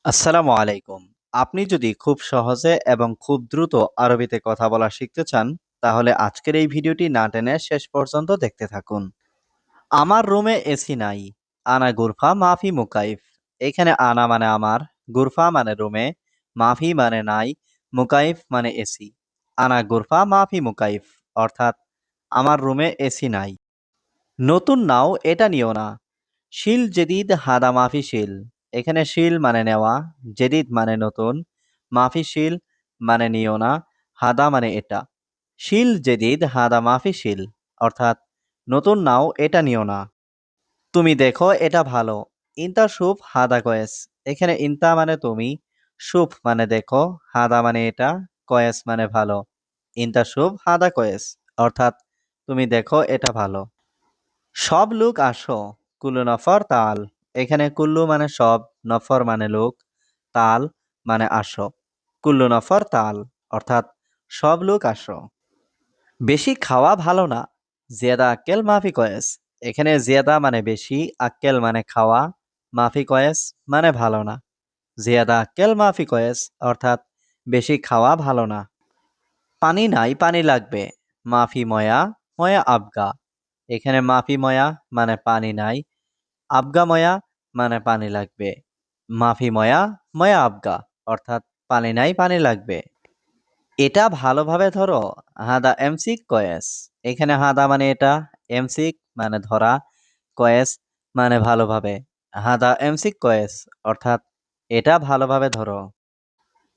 আসসালামু আলাইকুম। আপনি যদি খুব সহজে এবং খুব দ্রুত আরবিতে কথা বলা শিখতে চান, তাহলে আজকের এই ভিডিওটি না টেনে শেষ পর্যন্ত দেখতে থাকুন। আমার রুমে এসি নাই। আনা গুরফা মাফি মুকাইফ। এখানে আনা মানে আমার, গুরফা মানে রুমে, মাফি মানে নাই, মুকাইফ মানে এসি। আনা গুরফা মাফি মুকাইফ অর্থাৎ আমার রুমে এসি নাই। নতুন নাও, এটা নিও না। শিল জেদিদ হাদা মাফি শিল। এখানে শিল মানে নেওয়া, জেদিদ মানে নতুন, মাফি শিল মানে নিও না, হাদা মানে এটা। শিল জেদিদ হাদা মাফি শিল অর্থাৎ নতুন নাও, এটা নিও না। তুমি দেখো, এটা ভালো। ইনতা শুভ হাদা কয়েস। এখানে ইনতা মানে তুমি, শুভ মানে দেখো, হাদা মানে এটা, কয়েস মানে ভালো। ইনতা শুভ হাদা কয়েস অর্থাৎ তুমি দেখো, এটা ভালো। সব লোক আসো। কুল্লু নফর তাল। এখানে কুল্লু মানে সব, নফর মানে লোক, তাল মানে আসো। কুল্লু নফর তাল অর্থাৎ সব লোক আসো। বেশি খাওয়া ভালো না। জিয়াদা আক্কেল মাফি কয়েস। এখানে জিয়াদা মানে বেশি, আক্কেল মানে খাওয়া, মাফি কয়েস মানে ভালো না। জিয়াদা আক্কেল মাফি কয়েস অর্থাৎ বেশি খাওয়া ভালো না। পানি নাই, পানি লাগবে। মাফি ময়া, ময়া আবগা। এখানে মাফি ময়া মানে পানি নাই, আবগা ময়া মানে পানি লাগবে। মাফি ময়া, ময়া আবগা অর্থাৎ পানি নাই, পানি লাগবে। এটা ভালোভাবে ধরো। হাদা এমসিক কয়েস। এখানে হাদা মানে এটা, এমসিক মানে ধরা, কয়েস মানে ভালোভাবে। হাদা এমসিক কয়েস অর্থাৎ এটা ভালোভাবে ধরো।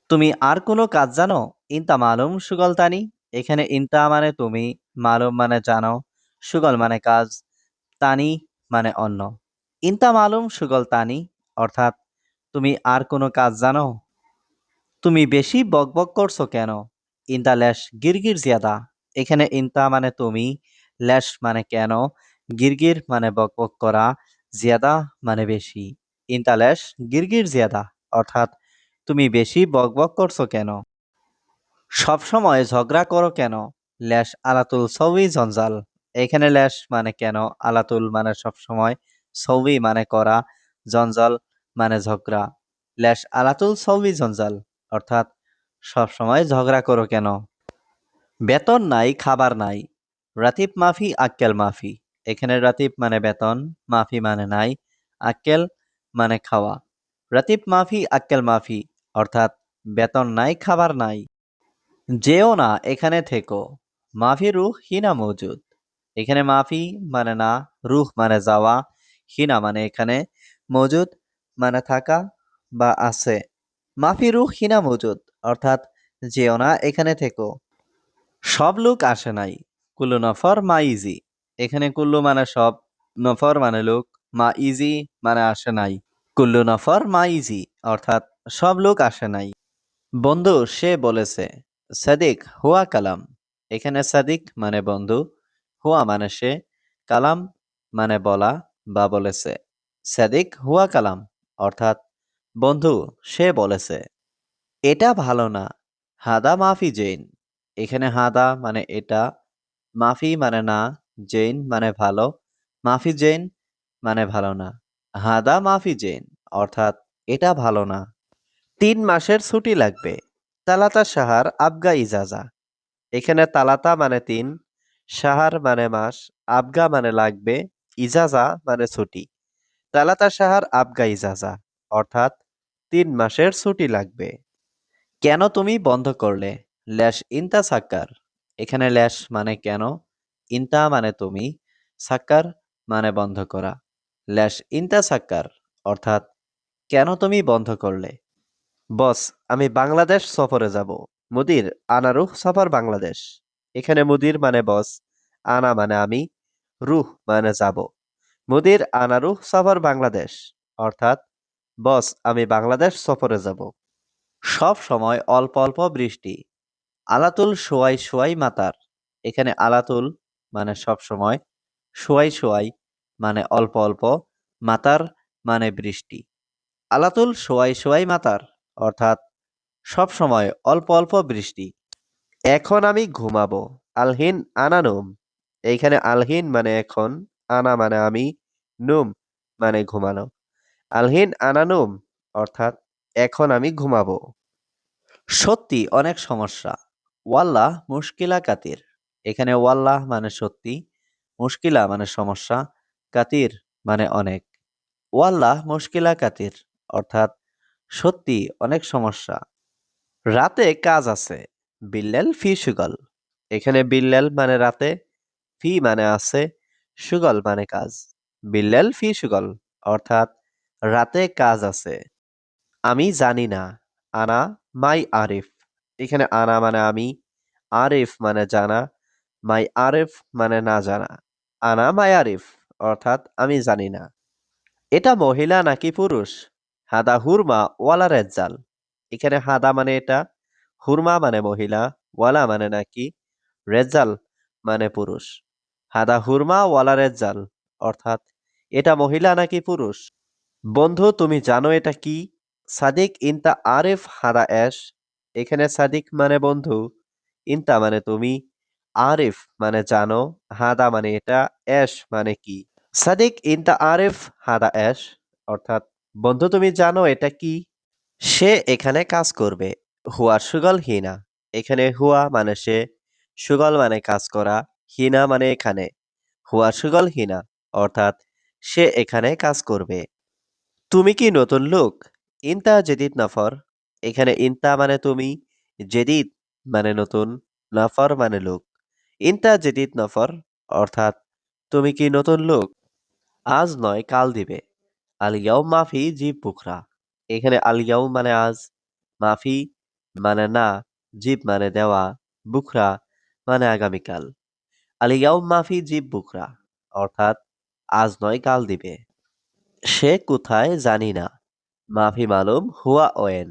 তুমি আর কোনো কাজ জানো? ইনতা মালুম সুগলতানি। এখানে ইনতা মানে তুমি, মালুম মানে জানো, সুগল মানে কাজ, তানি মানে অন্য। ইনতা মালুম সুগল তানি অর্থাৎ তুমি আর কোনো কাজ জানো? তুমি বেশি বকবক করছো কেন? ইনতা ল্যাশ গিরগির জিয়াদা। এখানে ইনতা মানে তুমি, ল্যাশ মানে কেন, গিরগির মানে বকবক করা, জিয়াদা মানে বেশি। ইনতা ল্যাশ গিরগির জিয়াদা অর্থাৎ তুমি বেশি বকবক করছো কেন? সব সময় ঝগড়া করো কেন? ল্যাশ আলাতুল সউই জঞ্জাল। এখানে ল্যাশ মানে কেন, আলাতুল মানে সব সময়, সউই মানে করা, জঞ্জাল মানে ঝগড়া। ল্যাশ আলাতুল সউই জঞ্জাল অর্থাৎ সব সময় ঝগড়া করো কেন? বেতন নাই, খাবার নাই। রাতিব মাফি আক্কেল মাফি। এখানে রাতিব মানে বেতন, মাফি মানে নাই, আক্কেল মানে খাওয়া। রাতিব মাফি আক্কেল মাফি অর্থাৎ বেতন নাই, খাবার নাই। যেও না, এখানে থেকো। মাফি রুহ হিনা মৌজুদ। এখানে মাফি মানে না, রুহ মানে যাওয়া, হিনা মানে এখানে, মৌজুদ মানে থাকা বা আছে। মাফি রুহ হিনা মৌজুদ অর্থাৎ যেও না, এখানে থেকো। সব লোক আসে নাই। কুল্লু নফর মা ইজি। এখানে কুল্লু মানে সব, নফর মানে লোক, মা ইজি মানে আসে নাই। কুল্লু নফর মা ইজি অর্থাৎ সব লোক আসে নাই। বন্ধু, সে বলেছে। সাদিক হুয়া কালাম। এখানে সাদিক মানে বন্ধু, হুয়া মানে সে, কালাম মানে বলা বা বলেছে। সাদিক হুয়া কালাম অর্থাৎ বন্ধু, সে বলেছে। এটা ভালো না। হাদা মাফি জৈন। এখানে হাদা মানে এটা, মাফি মানে না, জৈন মানে ভালো, মাফি জৈন মানে ভালো না। হাদা মাফি জৈন অর্থাৎ এটা ভালো না। 3 মাসের ছুটি লাগবে। তালাতা সাহার আবগা ইজাজা। এখানে তালাতা মানে 3, সাহার মানে মাস, আবগা মানে লাগবে, ইজাজা মানে ছুটি। তালাতা সাহার আবগা ইজাজা অর্থাৎ 3 মাসের ছুটি লাগবে। কেন তুমি বন্ধ করলে? ল্যাশ ইনতা সাক্কার। এখানে ল্যাশ মানে কেন, ইনতা মানে তুমি, সাক্কার মানে বন্ধ করা। ল্যাশ ইনতা সাক্কার অর্থাৎ কেন তুমি বন্ধ করলে? বস, আমি বাংলাদেশ সফরে যাব। মুদির আনা রুহ সফর বাংলাদেশ। এখানে মুদির মানে বস, আনা মানে আমি, রুহ মানে যাব। মুদির আনা রুহ সফর বাংলাদেশ অর্থাৎ বস, আমি বাংলাদেশ সফরে যাব। সব সময় অল্প অল্প বৃষ্টি। আলাতুল সোয়াই সোয়াই মাতার। এখানে আলাতুল মানে সব সময়, সোয়াই সোয়াই মানে অল্প অল্প, মাতার মানে বৃষ্টি। আলাতুল সোয়াই সোয়াই মাতার অর্থাৎ সব সময় অল্প অল্প বৃষ্টি। এখন আমি ঘুমাবো। আলহিন আনা নুম। এইখানে আলহিন মানে এখন, আনা মানে আমি, নুম মানে ঘুমানো। আলহিন আনা নুম অর্থাৎ এখন আমি ঘুমাবো। সত্যি অনেক সমস্যা। ওয়াল্লাহ মুশকিলা কাতির। এখানে ওয়াল্লাহ মানে সত্যি, মুশকিলা মানে সমস্যা, কাতির মানে অনেক। ওয়াল্লাহ মুশকিলা কাতির অর্থাৎ সত্যি অনেক সমস্যা। রাতে কাজ আছে। বিল্লাল ফি সুগল। এখানে বিল্লাল মানে রাতে, ফি মানে আছে, সুগল মানে কাজ। বিল্লাল ফি সুগল অর্থাৎ রাতে কাজ আছে। আমি জানি না। আনা মাই আরিফ। এখানে আনা মানে আমি, আরিফ মানে জানা, মাই আরিফ মানে না জানা। আনা মাই আরিফ অর্থাৎ আমি জানি না। এটা মহিলা নাকি পুরুষ? হাদা হুরমা ওয়ালা রেজ্জাল। এখানে হাদা মানে এটা, হুরমা মানে মহিলা, ওয়ালা মানে নাকি, রেজ্জাল মানে পুরুষ। হাদা হুরমা ওয়ালা রেজ্জাল অর্থাৎ এটা মহিলা নাকি পুরুষ? বন্ধু তুমি জানো এটা কি? সাদিক ইনতা আরিফ হাদা এশ। এখানে সাদিক মানে বন্ধু, ইনতা মানে তুমি, আরিফ মানে জানো, হাদা মানে এটা, এশ মানে কি। সাদিক ইনতা আরিফ হাদা এশ অর্থাৎ বন্ধু তুমি জানো এটা কি? সে এখানে কাজ করবে। হুয়া সুগল হিনা। এখানে হুয়া মানে সে, সুগল মানে কাজ করা, হিনা মানে এখানে। হুয়া সুগল হিনা অর্থাৎ সে এখানে কাজ করবে। তুমি কি নতুন লোক? ইনতা জেদিদ নফর। এখানে ইনতা মানে তুমি, জেদিদ মানে নতুন, নফর মানে লোক। ইনতা জেদিদ নফর অর্থাৎ তুমি কি নতুন লোক? আজ নয় কাল দিবে। আল ইয়াউম মাফি জিব বুকরা। এখানে আল ইয়াউম মানে আজ, মাফি মানে না, জিব মানে দেওয়া, বুকরা মানে আগামীকাল। আল ইয়াউম মাফি জিব বুকরা অর্থাৎ আজ নয় কাল দিবে। সে কোথায় জানি না। মাফি মালুম হুয়া ওয়েন।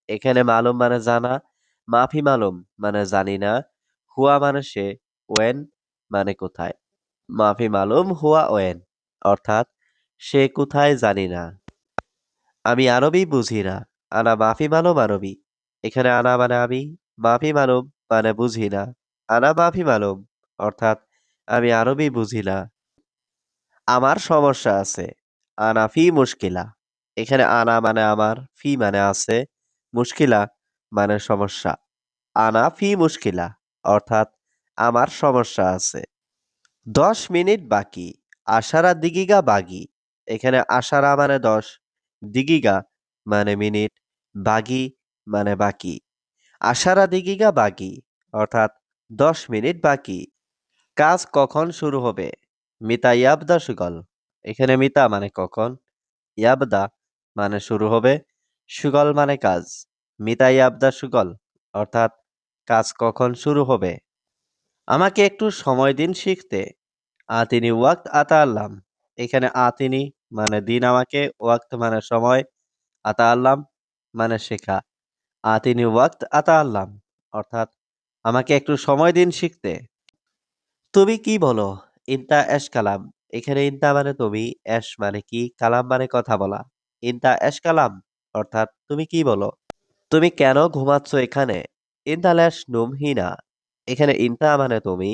এখানে মালুম মানে জানা, মাফি মালুম মানে জানি না, হুয়া মানে সে, ওয়েন মানে কোথায়। মাফি মালুম হুয়া ওয়েন অর্থাৎ সে কোথায় জানি না। আমি আরবি বুঝি না। আনা মাফি মালুম আরবি। এখানে আনা মানে আমি, মাফি মালুম মানে বুঝি না, আনা মাফি মালুম অর্থাৎ আমি আরবি বুঝি না। আমার সমস্যা আছে। আনা ফি মুশকিলা। এখানে আনা মানে আমার, ফি মানে আছে, মুশকিলা মানে সমস্যা। আনা ফি মুশকিলা অর্থাৎ আমার সমস্যা আছে। 10 মিনিট বাকি। আশারা দিগিগা বাগি। এখানে আশারা মানে 10, দিগিগা মানে মিনিট, বাগি মানে বাকি। আশারা দিগিগা বাগি অর্থাৎ 10 মিনিট বাকি। কাজ কখন শুরু হবে? মিতা ইয়াবদা সুগল। এখানে মিতা মানে কখন, ইয়াবদা মানে শুরু হবে, সুগল মানে কাজ। মিতা ইয়াবদা সুগল অর্থাৎ কাজ কখন শুরু হবে। আমাকে একটু সময় দিন শিখতে। আতিনি ওয়াক্ত আতা আল্লাম। এখানে আতিনি মানে দিন আমাকে, ওয়াক্ত মানে সময়, আতা আল্লাম মানে শেখা। আতিনি ওয়াক্ত আতা আল্লাম অর্থাৎ আমাকে একটু সময় দিন শিখতে। তুমি কি বলো? ইনতা এশ কালাম। এখানে ইনতা মানে তুমি, এশ মানে কি, কালাম মানে কথা বলা। ইনতা এশ কালাম অর্থাৎ তুমি কি বলো? তুমি কেন ঘুমাচ্ছ এখানে? ইনতা ল্যাশ নুম হিনা। এখানে ইনতা মানে তুমি,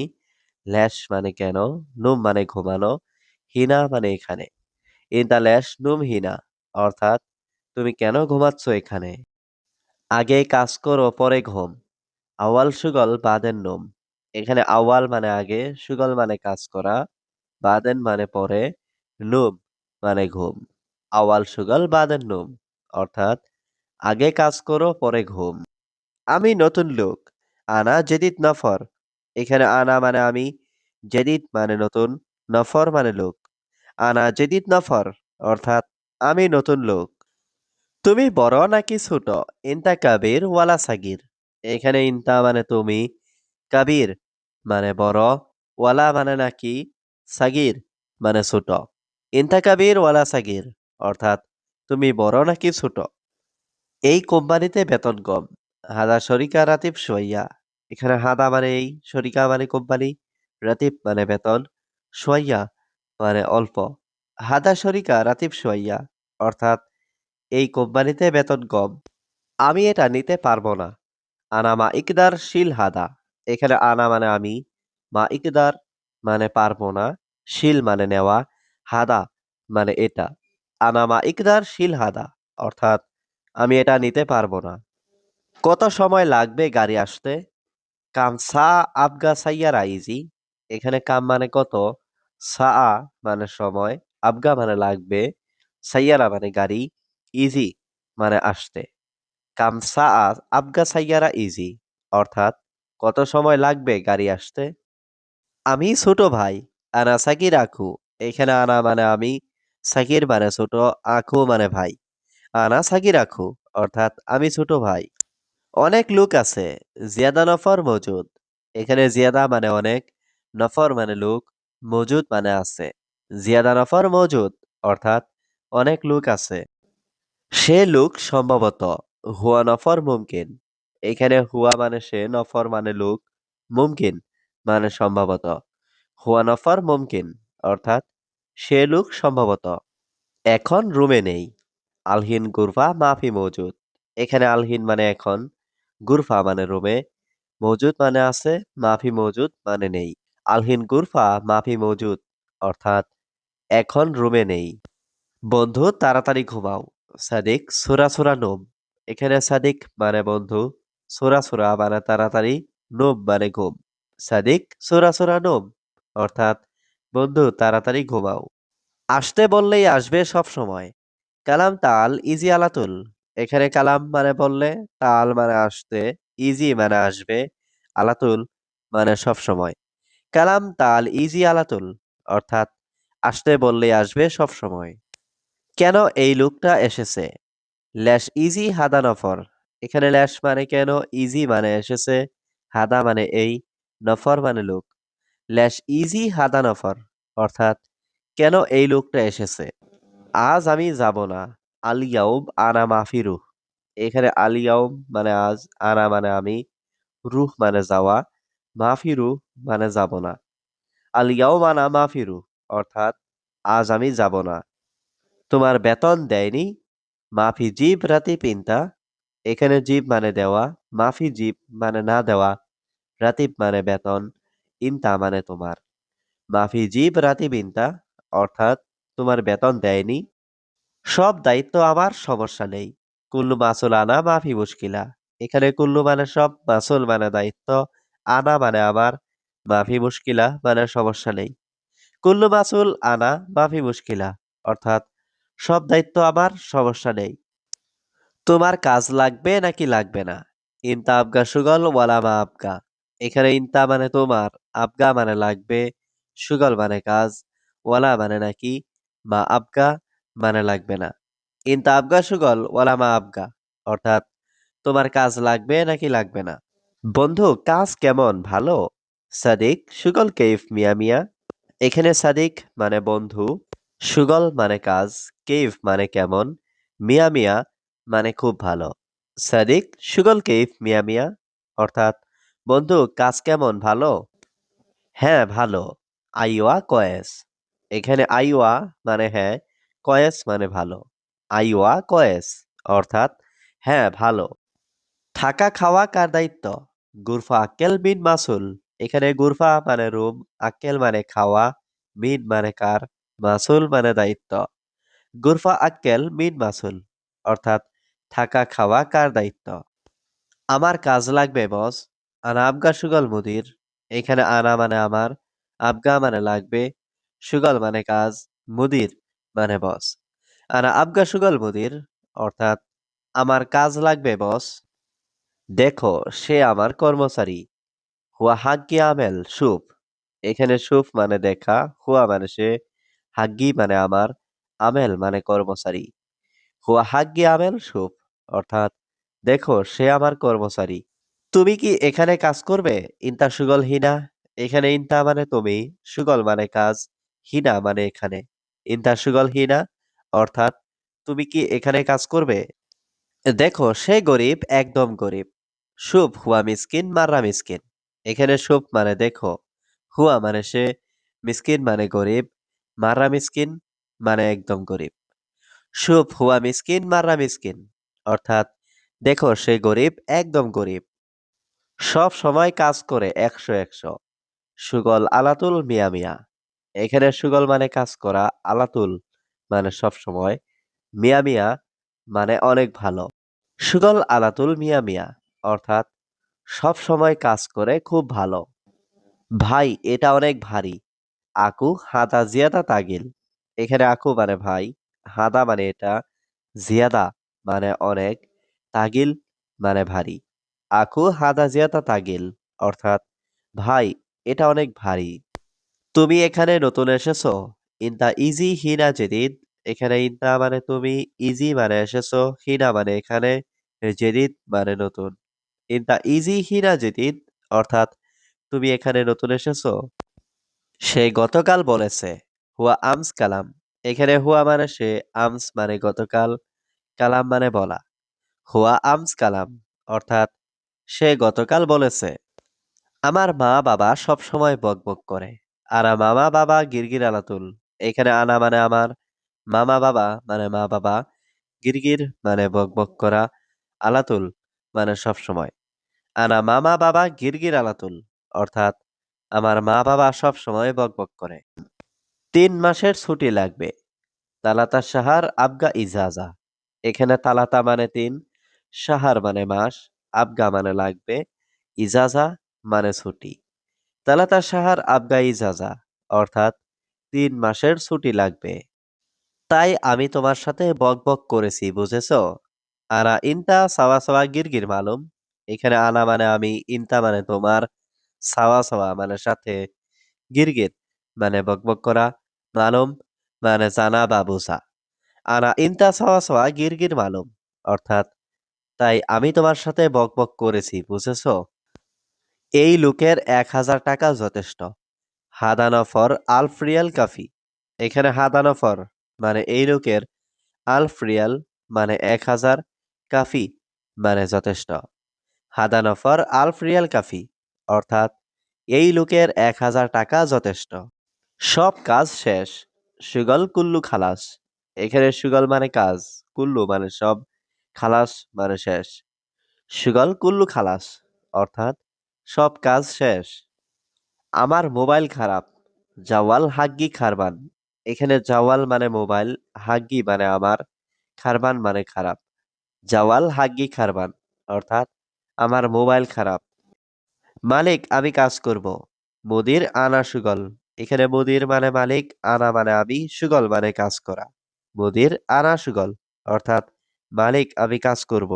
ল্যাশ মানে কেন, নুম মানে ঘুমানো, হিনা মানে এখানে। ইনতা ল্যাশ নুম হিনা অর্থাৎ তুমি কেন ঘুমাচ্ছ এখানে? আগে কাজ করো পরে ঘুম। আওয়াল সুগল বাদেন নুম। এখানে আওয়াল মানে আগে, সুগল মানে কাজ করা, বাদেন মানে পরে, নুম মানে ঘুম। আওয়াল সুগল বাদেন নুম অর্থাৎ আগে কাজ করো পরে ঘুম। আমি নতুন লোক। আনা জেদিদ নফর। এখানে আনা মানে আমি, জেদিদ মানে নতুন, নফর মানে লোক। আনা জেদিদ নফর অর্থাৎ আমি নতুন লোক। তুমি বড় নাকি ছোট? ইনতা কাবির ওয়ালা সাগির। এখানে ইনতা মানে তুমি, কাবির মানে বড়, ওয়ালা মানে নাকি, সাগির মানে ছোট। ইনতা কাবির ওয়ালা সাগির অর্থাৎ তুমি বড় নাকি ছোট। এই কোম্পানিতে বেতন কম। হাদা শরিকা রাতিব সোয়াইয়া। এখানে হাদা মানে এই, শরিকা মানে কোম্পানি, রাতিব মানে বেতন, সোয়াইয়া মানে অল্প। হাদা শরিকা রাতিব সোয়াইয়া অর্থাৎ এই কোম্পানিতে বেতন কম। আমি এটা নিতে পারবো না। আনা মা ইকদার শিল হাদা। এখানে আনা মানে আমি, মা ইকদার মানে পারবো না, শিল মানে নেওয়া, হাদা মানে এটা। আনা মা ইকদার শিল হাদা অর্থাৎ আমি এটা নিতে পারবো না। কত সময় লাগবে গাড়ি আসতে? কাম সা আবগা সাইয়ারা ইজি। এখানে কাম মানে কত, সা মানে সময়, আবগা মানে লাগবে, সাইয়ারা মানে গাড়ি, ইজি মানে আসতে। কাম সা আবগা সাইয়ারা ইজি অর্থাৎ কত সময় লাগবে গাড়ি আসতে? আমি ছোট ভাই। আনা সাকির আখু। এখানে আনা মানে আমি, সাকির মানে ছোট, আখু মানে ভাই। আনা সাকির আখু অর্থাৎ আমি ছোট ভাই। অনেক লোক আছে। জিয়াদা নফর মজুদ। এখানে জিয়াদা মানে অনেক, নফর মানে লোক, মজুদ মানে আছে। জিয়াদা নফর মজুদ অর্থাৎ অনেক লোক আছে। সে লোক সম্ভবত। হুয়া নফর মুমকিন। এখানে হুয়া মানে সে, নফর মানে লোক, মুমকিন মানে সম্ভবত। হুয়া নফর মুমকিন অর্থাৎ সে লোক সম্ভবত। এখন রুমে নেই। আলহিন গুরফা মাফি মজুদ। এখানে আলহিন মানে এখন, গুরফা মানে রুমে, মজুদ মানে আছে, মাফি মজুদ মানে নেই। আলহিন গুরফা মাফি মজুদ অর্থাৎ এখন রুমে নেই। বন্ধু তাড়াতাড়ি ঘুমাও। সাদিক সুরা সুরা নোম। এখানে সাদিক মানে বন্ধু, সুরা সুরা মানে তাড়াতাড়ি, নোম মানে ঘুম। সাদিক সুরা সুরা নোম অর্থাৎ বন্ধু তাড়াতাড়ি ঘুমাও। আসতে বললেই আসবে সব সময়। কালাম তাল ইজি আলাতুল। এখানে কালাম মানে বললে, তাল মানে আসতে, ইজি মানে আসবে, আলাতুল মানে সব সময়। কালাম তাল ইজি আলাতুল অর্থাৎ আসতে বললেই আসবে সব সময়। কেন এই লোকটা এসেছে? ল্যাশ ইজি হাদা নফর। এখানে ল্যাশ মানে কেন, ইজি মানে এসেছে, হাদা মানে এই, নফর মানে লোক। ল্যাশ ইজি হাদা নফর অর্থাৎ কেন এই লোকটা এসেছে? আজ আমি যাব না। আল ইয়াউম আনা মাফি রুহ। এখানে আল ইয়াউম মানে আজ, আনা মানে আমি, রুহ মানে যাওয়া, মাফি রুহ মানে যাব না। আল ইয়াউম আনা মাফি রুহ অর্থাৎ আজ আমি যাব না। তোমার বেতন দেয়নি? মাফি জিব রাতি পিন্তা। এখানে জিব মানে দেওয়া, মাফি জিব মানে না দেওয়া, রাতিব মানে বেতন, ইনতা মানে তোমার। মাফি জিব রাতিব ইনতা অর্থাৎ তোমার বেতন দেয়নি। সব দায়িত্ব আমার, সমস্যা নেই। কুল্লু মাসুল আনা মাফি মুশকিলা। এখানে কুল্লু মানে সব, মাসুল মানে দায়িত্ব, আনা মানে আমার, মাফি মুশকিলা মানে সমস্যা নেই। কুল্লু মাসুল আনা মাফি মুশকিলা অর্থাৎ সব দায়িত্ব আমার, সমস্যা নেই। তোমার কাজ লাগবে নাকি লাগবে না? ইনতা আবগা সুগল ওয়ালা মা আবগা। এখানে ইনতা মানে তোমার, আবগা মানে লাগবে, সুগল মানে কাজ, ওয়ালা মানে নাকি, মা আবগা মানে লাগবে না। ইনতা আবগা সুগল ওয়ালা মা আবগা অর্থাৎ তোমার কাজ লাগবে নাকি লাগবে না। বন্ধু কাজ কেমন, ভালো? সাদিক সুগল কেইফ মিয়া মিয়া। এখানে সাদিক মানে বন্ধু, সুগল মানে কাজ, কেইফ মানে কেমন, মিয়া মিয়া মানে খুব ভালো। সাদিক সুগল কেইফ মিয়া মিয়া অর্থাৎ বন্ধু কাজ কেমন, ভালো? হ্যাঁ ভালো। আইওয়া কয়েস। এখানে আইওয়া মানে হ্যাঁ, কয়েস মানে ভালো। আইওয়া কয়েস অর্থাৎ হ্যাঁ ভালো। থাকা খাওয়া কার দায়িত্ব? গুরফা আক্কেল বিন মাসুল। এখানে গুরফা মানে রুম, আক্কেল মানে খাওয়া, বিন মানে কার, মাসুল মানে দায়িত্ব। গুরফা আক্কেল বিন মাসুল অর্থাৎ থাকা খাওয়া কার দায়িত্ব? আমার কাজ লাগবে বস। আনা আবগা সুগল মুদির। এখানে আনা মানে আমার, আবগা মানে লাগবে, সুগল মানে কাজ, মুদির মানে বস। আনা আবগা সুগল মুদির অর্থাৎ আমার কাজ লাগবে বস। দেখো সে আমার কর্মচারী। হুয়া হাগ্গি আমেল সুপ। এখানে সুপ মানে দেখা, হুয়া মানে সে, হাগ্গি মানে আমার, আমেল মানে কর্মচারী। হুয়া হাগ্গি আমেল সুপ অর্থাৎ দেখো সে আমার কর্মচারী। তুমি কি এখানে কাজ করবে? ইনতা সুগল হিনা। এখানে ইনতা মানে তুমি, সুগল মানে কাজ, হিনা মানে এখানে। ইনতা সুগল হিনা অর্থাৎ তুমি কি এখানে কাজ করবে? দেখো সে গরিব, একদম গরিব। শুভ হুয়া মিসকিন মাররা মিসকিন। এখানে শুভ মানে দেখো, হুয়া মানে সে, মিসকিন মানে গরিব, মাররা মিসকিন মানে একদম গরিব। শুভ হুয়া মিসকিন মাররা মিসকিন অর্থাৎ দেখো সে গরিব, একদম গরিব। সব সময় কাজ করে, একশো একশো। সুগল আলাতুল মিয়া মিয়া। এখানে সুগল মানে কাজ করা, আলাতুল মানে সব সময়, মিয়া মিয়া মানে অনেক ভালো। সুগল আলাতুল মিয়া মিয়া অর্থাৎ সব সময় কাজ করে খুব ভালো। ভাই এটা অনেক ভারী। আকু হাদা জিয়াদা তাগিল। এখানে আকু মানে ভাই, হাদা মানে এটা, জিয়াদা মানে অনেক, তাগিল মানে ভারী। আকু হাদা জিয়াদা তাগিল অর্থাৎ ভাই এটা অনেক ভারী। তুমি এখানে নতুন এসেছো? ইনতা ইজি হিনা জেদিদ। এখানে ইনতা মানে তুমি, ইজি মানে এসেছো, হিনা মানে এখানে, জেদিদ মানে নতুন। ইনতা ইজি হিনা জেদিদ অর্থাৎ তুমি এখানে নতুন এসেছো। সে গতকাল বলেছে। হুয়া আমস কালাম। এখানে হুয়া মানে সে, আমস মানে গতকাল, কালাম মানে বলা। হুয়া আমস কালাম অর্থাৎ সে গতকাল বলেছে। আমার মা বাবা সব সময় বকবক করে। আরা মামা বাবা গিরগির আলাতুল। এখানে আনা মানে আমার, মামা বাবা মানে মা বাবা, গিরগির মানে বকবক করা, আলাতুল মানে সব সময়। আনা মামা বাবা গিরগির আলাতুল অর্থাৎ আমার মা বাবা সব সময় বকবক করে। ৩ মাসের ছুটি লাগবে। তালাতা সাহার আবগা ইজাজা। এখানে তালাতা মানে ৩, সাহার মানে মাস, আবগা মানে লাগবে, ইজাজা মানে ছুটি। তালাতা সাহার আবগা ইজাজা অর্থাৎ ৩ মাসের ছুটি লাগবে। তাই আমি তোমার সাথে বকবক করেছি, বুঝেছো? আনা ইনতা সাওয়া সাওয়া গিরগির মালুম। এখানে আনা মানে আমি, ইনতা মানে তোমার, সাওয়া সাওয়া মানে সাথে, গিরগির মানে বকবক করা, মালুম মানে জানা বা বোঝা। আনা ইনতা সাওয়া সাওয়া গিরগির মালুম অর্থাৎ তাই আমি তোমার সাথে বকবক করেছি, বুঝেছো? এই লোকের ১,০০০ টাকা যথেষ্ট। হাদানফর আলফ রিয়াল কাফি। এখানে হাদানফর মানে এই লোকের, আলফ রিয়াল মানে ১,০০০, কাফি মানে যথেষ্ট। হাদানফর আলফ রিয়াল কাফি অর্থাৎ এই লোকের ১,০০০ টাকা যথেষ্ট। সব কাজ শেষ। সুগল কুল্লু খালাস। এখানে সুগল মানে কাজ, কুল্লু মানে সব, খালাস মানে শেষ। সুগল কুল্লু খালাস অর্থাৎ সব কাজ শেষ। আমার মোবাইল খারাপ। জাওয়াল হাগ্গি খারবান। এখানে জাওয়াল মানে মোবাইল, হাগ্গি মানে আমার, খারবান মানে খারাপ। জাওয়াল হাগ্গি খারবান অর্থাৎ আমার মোবাইল খারাপ। মালিক আমি কাজ করব। মুদির আনা সুগল। এখানে মুদির মানে মালিক, আনা মানে আমি, সুগল মানে কাজ করা। মুদির আনা সুগল অর্থাৎ মালিক আমি কাজ করব।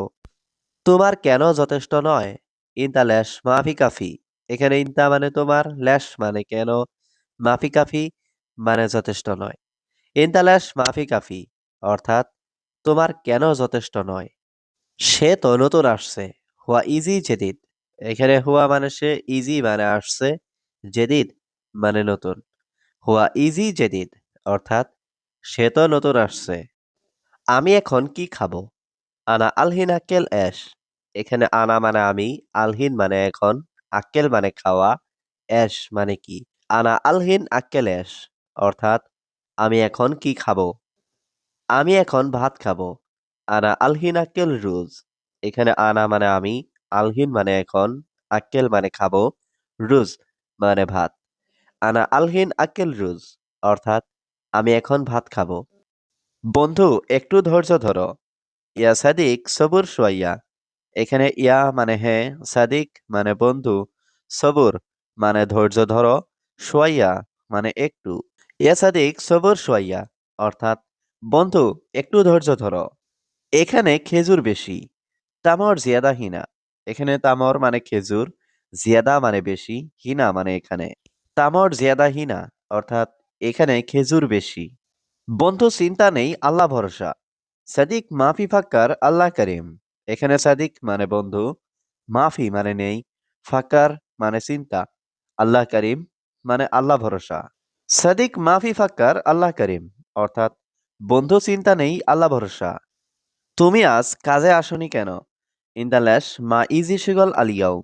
তোমার কেন যথেষ্ট নয়? ইনতা ল্যাশ মাফি কাফি। এখানে ইনতা মানে তোমার, ল্যাশ মানে কেন, মাফি কাফি মানে যথেষ্ট নয়। ইনতা ল্যাশ মাফি কাফি অর্থাৎ তোমার কেন যথেষ্ট নয়। সে তো নতুন আসছে। হুয়া ইজি জেদিদ। এখানে হুয়া মানে সে, ইজি মানে আসছে, জেদিদ মানে নতুন। হুয়া ইজি জেদিদ অর্থাৎ সে তো নতুন আসছে। আমি এখন কি খাবো? আনা আলহিন আক্কেল এশ। এখানে আনা মানে আমি, আলহিন মানে এখন, আক্কেল মানে খাওয়া, এশ মানে কি। আনা আলহিন আক্কেল এশ অর্থাৎ আমি এখন কি খাবো? আমি এখন ভাত খাবো। আনা আলহিন আক্কেল রুজ। এখানে আনা মানে আমি, আলহিন মানে এখন, আক্কেল মানে খাবো, রুজ মানে ভাত। আনা আলহিন আক্কেল রুজ অর্থাৎ আমি এখন ভাত খাবো। বন্ধু একটু ধৈর্য ধরো। ইয়া সাদিক সবুর সোয়াইয়া। এখানে ইয়া মানে হ্যাঁ, সাদিক মানে বন্ধু, সবুর মানে ধৈর্য ধরো, সোয়াইয়া মানে একটু। ইয়া সাদিক সবুর সোয়াইয়া অর্থাৎ বন্ধু একটু ধৈর্য ধরো। এখানে খেজুর বেশি। তামর জিয়াদা হিনা। এখানে তামর মানে খেজুর, জিয়াদা মানে বেশি, হিনা মানে এখানে। তামর জিয়াদা হিনা অর্থাৎ এখানে খেজুর বেশি। বন্ধু চিন্তা নেই, আল্লাহ ভরসা। সাদিক মাফি ফাক্কার আল্লাহ করিম। এখানে সাদিক মানে বন্ধু, মাফি মানে নেই, ফাক্কার মানে চিন্তা, আল্লাহ করিম মানে আল্লাহ ভরসা। সাদিক মাফি ফাক্কার আল্লাহ করিম অর্থাৎ বন্ধু চিন্তা নেই, আল্লাহ ভরসা। তুমি আজ কাজে আসনি কেন? ইনতা ল্যাশ মা ইজি সুগল আলিয়াও।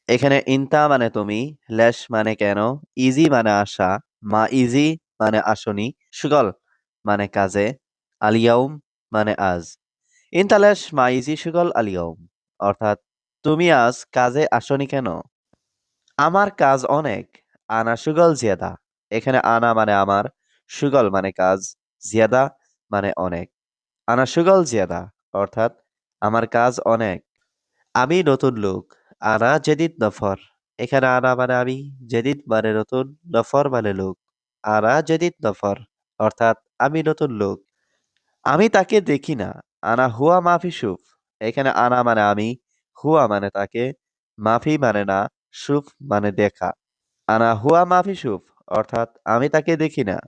এখানে ইনতা মানে তুমি, ল্যাশ মানে কেন, ইজি মানে আসা, মা ইজি মানে আসনি, সুগল মানে কাজে, আলিয়াউম মানে আজ। ইনতা ল্যাশ মা ইজি সুগল আলিয়াউম অর্থাৎ তুমি আজ কাজে আসনি কেন? আমার কাজ অনেক। আনা সুগল জিয়াদা। এখানে আনা মানে আমার, সুগল মানে কাজ, জিয়াদা মানে অনেক। আনা সুগল জিয়াদা অর্থাৎ আমার কাজ অনেক। আমি নতুন লোক। আনা জেদিদ নফর। এখানে আনা মানে আমি, জেদিদ মানে নতুন, নফর মানে লোক। আনা জেদিদ নফর, অর্থাৎ আমি নতুন লোক। আমি তাকে দেখি না। আনা হুয়া মাফি সুফ। এখানে আনা মানে আমি, হুয়া মানে তাকে, মাফি মানে না, সুফ মানে দেখা। আনা হুয়া মাফি সুফ, অর্থাৎ আমি তাকে দেখি না।